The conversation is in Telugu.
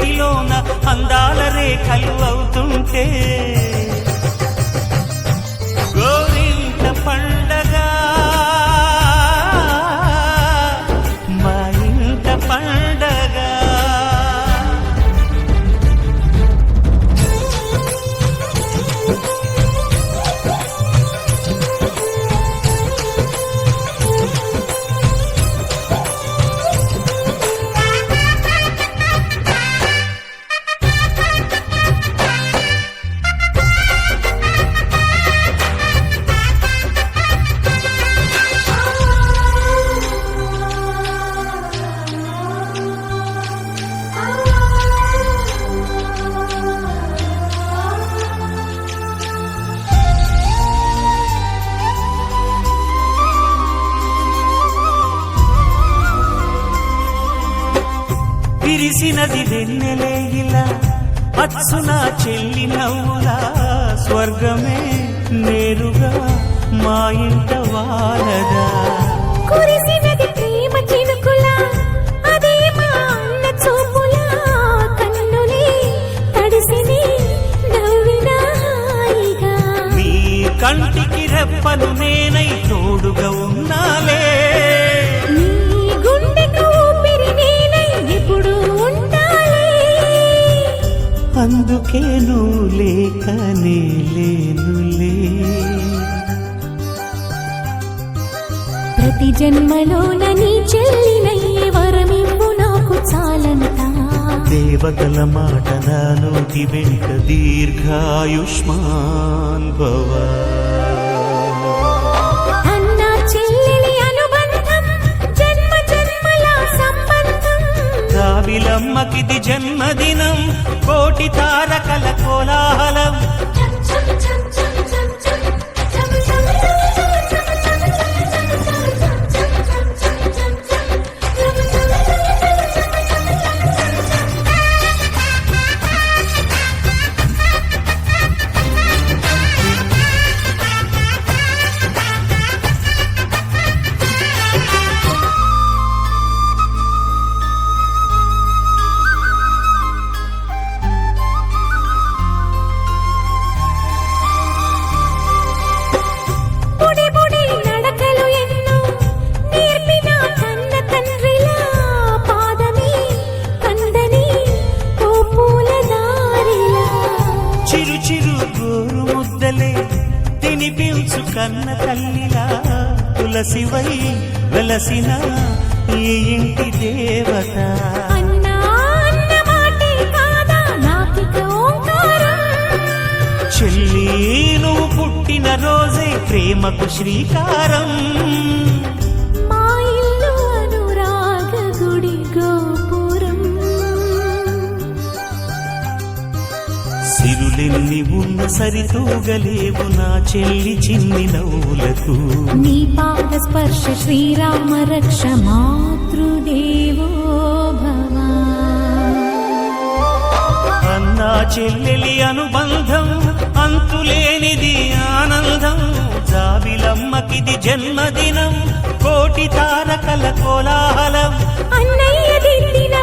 చేతిలోన అందాల రేఖలు అవుతుంటే గోరింట పండగ మా ఇంట పండగ. విరిసినది వెన్నెలే ఇలా అచ్చున చెల్లి నవ్వులా స్వర్గమే నేరుగా మా ఇంట వాలదా. కురిసినది ప్రేమ చినుకులా అదే మా అన్న చూపులా కన్నులే తడిసిని నవ్వినా హాయిగా. నీ కంటికి రెప్పను నేనై తోడుగా ఉన్నాలే. అందుకే నువ్వు లేకనే లేనులే. ప్రతి జన్మలోన నీ చెల్లినయ్యే వరమివ్వు నాకు చాలంతా. దేవతల మాట నా నోటి వెంట దీర్ఘాయుష్మాన్ భవ. అన్నా చెల్లెలి అనుబంధం జన్మ జన్మల సంబంధం. రావిలమ్మకిది జన్మదినం కోటి తారకల కోలాహలం. చిరు చిరు గోరు ముద్దలే తినిపించు కన్న తల్లిలా తులసివై వెలసిన ఈ ఇంటి దేవత. చెల్లి నువ్వు పుట్టిన రోజే ప్రేమకు శ్రీకారం. సిరులెన్ని ఉన్న సరితూగలేవు నా చెల్లి చిన్ని నవ్వులకు. నీ పాద స్పర్శ శ్రీరామ రక్ష మాతృదేవో భవ. అన్నా చెల్లెలి అనుబంధం అంతులేనిది ఆనందం. జాబిలమ్మకిది జన్మదినం కోటి తారకల కోలాహలం. అన్నయ్య దిద్దిన